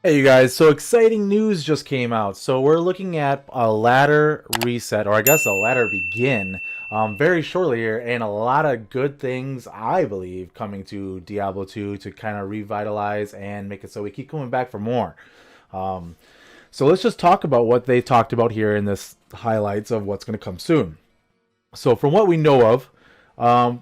Hey you guys, so exciting news just came out. So we're looking at a ladder reset, or I guess a ladder begin, very shortly here, and a lot of good things, I believe, coming to Diablo 2 to kind of revitalize and make it so we keep coming back for more. Um, so let's just talk about what they talked about here in this highlights of what's going to come soon. So from what we know of, um,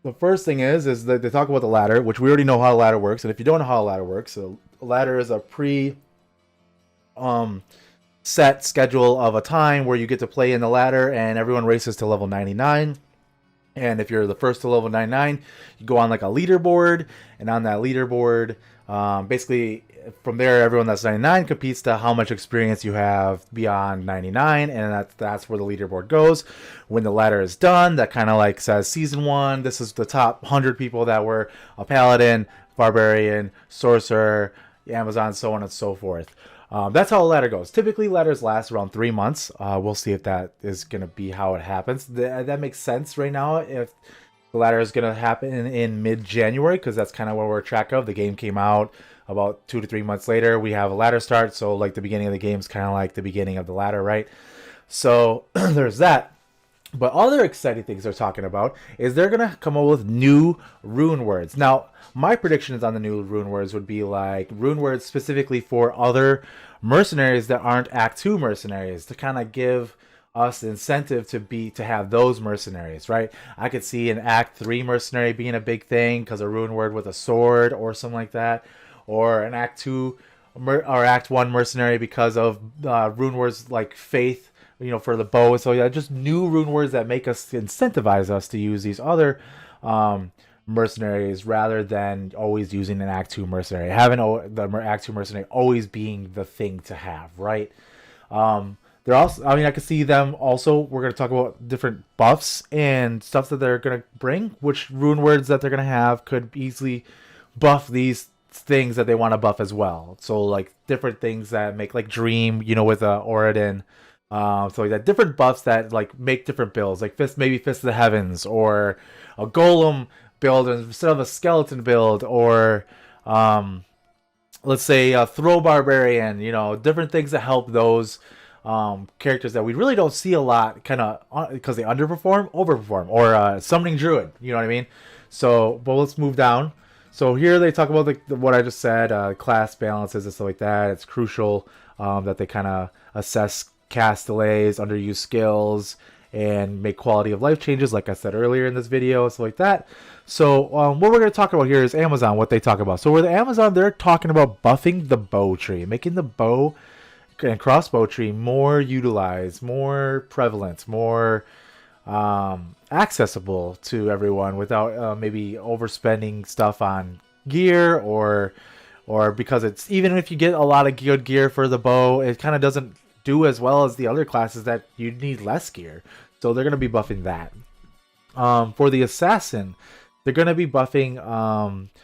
the first thing is that they talk about the ladder, which we already know how a ladder works. And if you don't know how a ladder works, a ladder is a um set schedule of a time where you get to play in the ladder, and everyone races to level 99. And if you're the first to level 99, you go on like a leaderboard, and on that leaderboard, basically from there, everyone that's 99 competes to how much experience you have beyond 99, and that's where the leaderboard goes. When the ladder is done, that kind of like says season one. This is the top 100 people that were a paladin, barbarian, sorcerer, Amazon, so on and so forth. That's how a ladder goes. Typically, ladders last around 3 months. We'll see if that is going to be how it happens. That makes sense right now. If the ladder is going to happen in mid-January, because that's kind of what we're track of. The game came out about 2 to 3 months later. We have a ladder start, so like the beginning of the game is kind of like the beginning of the ladder, right? So there's that. But other exciting things they're talking about is they're gonna come up with new rune words. Now, my predictions on the new rune words would be like rune words specifically for other mercenaries that aren't Act 2 mercenaries to kind of give us incentive to have those mercenaries, right? I could see an Act 3 mercenary being a big thing because a rune word with a sword or something like that, or an Act 2 or Act 1 mercenary because of rune words like faith, for the bow. So yeah, just new rune words that make us incentivize us to use these other mercenaries rather than always using an Act 2 mercenary. Having the Act 2 mercenary always being the thing to have, right? They're also, I could see them also. We're going to talk about different buffs and stuff that they're going to bring, which rune words that they're going to have could easily buff these things that they want to buff as well. So like different things that make like Dream, with Oradin. So like that different buffs that like make different builds, like maybe Fist of the Heavens or a Golem build instead of a Skeleton build, or let's say a Throw Barbarian. Different things that help those characters that we really don't see a lot, kind of because they overperform, or Summoning Druid. You know what I mean? So, but let's move down. So here they talk about what I just said, class balances and stuff like that. It's crucial that they kind of assess cast delays, underused skills, and make quality of life changes, like I said earlier in this video, stuff like that. So what we're going to talk about here is Amazon, what they talk about. So with Amazon, they're talking about buffing the bow tree, making the bow and crossbow tree more utilized, more prevalent, more accessible to everyone without maybe overspending stuff on gear, or because it's, even if you get a lot of good gear for the bow, it kind of doesn't do as well as the other classes that you need less gear. So they're going to be buffing that. For the assassin, they're going to be buffing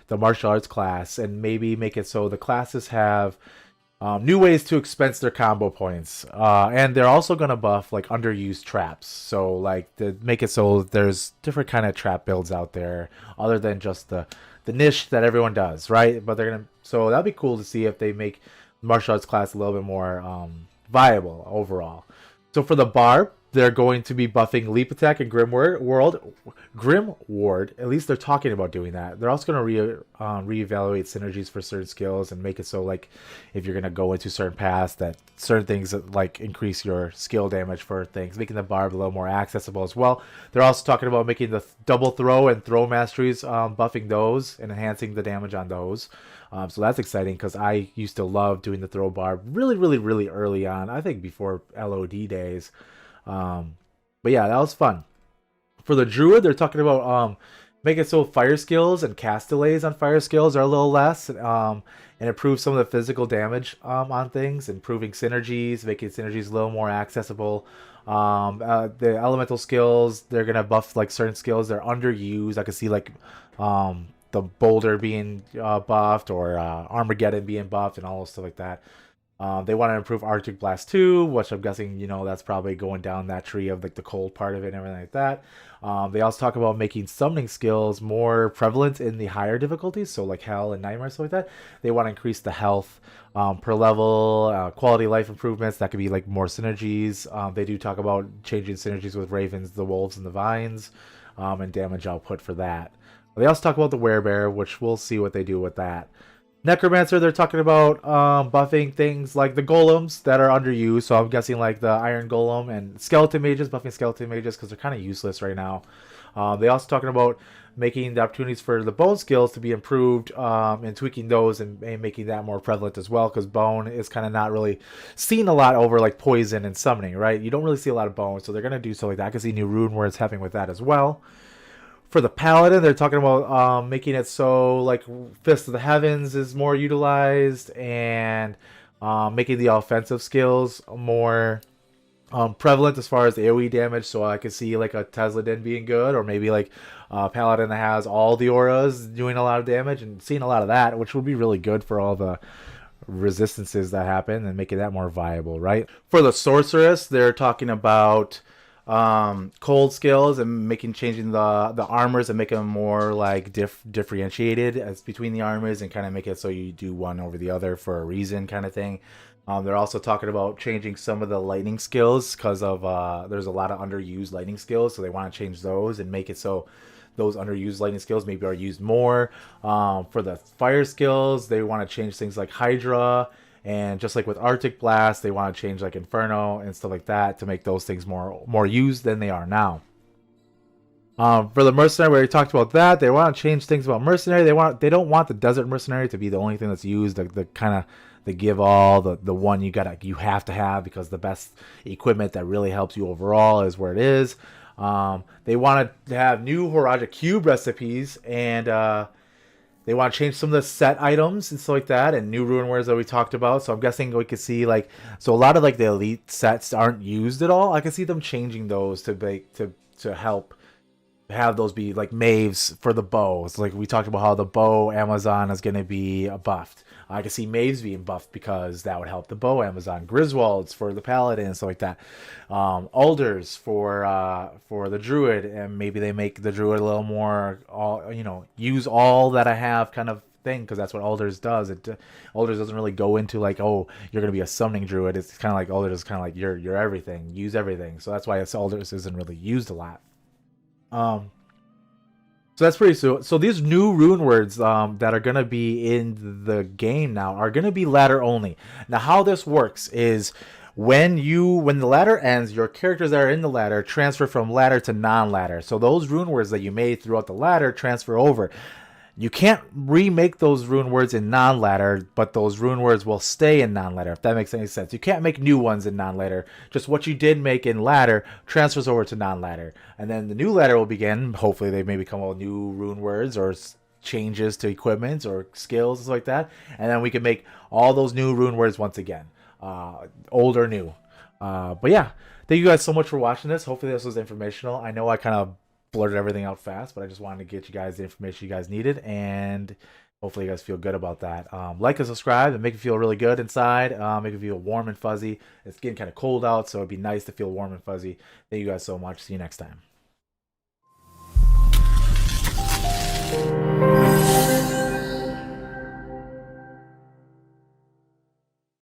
the martial arts class, and maybe make it so the classes have new ways to expense their combo points. And they're also going to buff like underused traps. So like to make it so there's different kind of trap builds out there other than just the niche that everyone does, right? But they're going to, so that'd be cool to see if they make martial arts class a little bit more viable overall. So for the barb, they're going to be buffing leap attack and grim ward. At least they're talking about doing that. They're also going to reevaluate synergies for certain skills and make it so like if you're going to go into certain paths, that certain things that like increase your skill damage for things, making the barb a little more accessible as well. They're also talking about making the double throw and throw masteries, buffing those and enhancing the damage on those. So that's exciting because I used to love doing the throw barb really early on. I think before LOD days. But yeah, that was fun. For the druid, they're talking about make it so fire skills and cast delays on fire skills are a little less, and improve some of the physical damage on things, improving synergies, making synergies a little more accessible. The elemental skills, they're gonna buff like certain skills they're underused. I could see like the boulder being buffed, or Armageddon being buffed, and all stuff like that. They want to improve Arctic Blast 2, which I'm guessing, that's probably going down that tree of like the cold part of it and everything like that. They also talk about making summoning skills more prevalent in the higher difficulties, so like Hell and Nightmare, stuff like that. They want to increase the health per level, quality of life improvements. That could be like more synergies. They do talk about changing synergies with Ravens, the Wolves, and the Vines, and damage output for that. They also talk about the Werebear, which we'll see what they do with that. Necromancer, they're talking about buffing things like the golems that are underused. So I'm guessing like the Iron Golem and Skeleton Mages, buffing Skeleton Mages because they're kind of useless right now. They also talking about making the opportunities for the bone skills to be improved and tweaking those and making that more prevalent as well, because bone is kind of not really seen a lot over like poison and summoning, right? You don't really see a lot of bone, so they're going to do something like that. I can see new rune words happening with that as well. For the Paladin, they're talking about making it so like Fist of the Heavens is more utilized, and making the offensive skills more prevalent as far as AoE damage. So I could see like a Tesla Din being good, or maybe like Paladin that has all the auras doing a lot of damage, and seeing a lot of that, which would be really good for all the resistances that happen and making that more viable, right? For the Sorceress, they're talking about cold skills and changing the armors and making them more like differentiated as between the armors, and kind of make it so you do one over the other for a reason, kind of thing. They're also talking about changing some of the lightning skills because of there's a lot of underused lightning skills, so they want to change those and make it so those underused lightning skills maybe are used more. For the fire skills, they want to change things like Hydra, and just like with Arctic Blast, they want to change like Inferno and stuff like that to make those things more used than they are now. For the Mercenary, we already talked about that. They want to change things about Mercenary. They don't want the Desert Mercenary to be the only thing that's used. The kind of the give all, the one you have to have, because the best equipment that really helps you overall is where it is. They want to have new Horaja Cube recipes, and they want to change some of the set items and stuff like that, and new rune words that we talked about. So I'm guessing we could see like, so a lot of like the elite sets aren't used at all. I can see them changing those to help have those be like Maves for the bows. Like we talked about how the bow Amazon is going to be buffed. I can see Maves being buffed because that would help the bow Amazon. Griswolds for the paladin and stuff like that. Alders for the druid, and maybe they make the druid a little more use all that I have kind of thing, because that's what Alders does. Alders doesn't really go into like, oh, you're gonna be a summoning druid. It's kind of like Alders is kind of like you're everything, use everything. So that's why Alders isn't really used a lot. So that's pretty cool. So these new rune words that are going to be in the game now are going to be ladder only. Now how this works is when the ladder ends, your characters that are in the ladder transfer from ladder to non-ladder. So those rune words that you made throughout the ladder transfer over. You can't remake those rune words in non-ladder, but those rune words will stay in non-ladder, if that makes any sense. You can't make new ones in non-ladder. Just what you did make in ladder transfers over to non-ladder. And then the new ladder will begin. Hopefully they maybe come up with new rune words or changes to equipment or skills and stuff like that. And then we can make all those new rune words once again. Old or new. But yeah, thank you guys so much for watching this. Hopefully this was informational. I know I kind of blurted everything out fast, but I just wanted to get you guys the information you guys needed, and hopefully you guys feel good about that. Like and subscribe and make it feel really good inside, make it feel warm and fuzzy. It's getting kind of cold out, so it'd be nice to feel warm and fuzzy. Thank you guys so much. See you next time.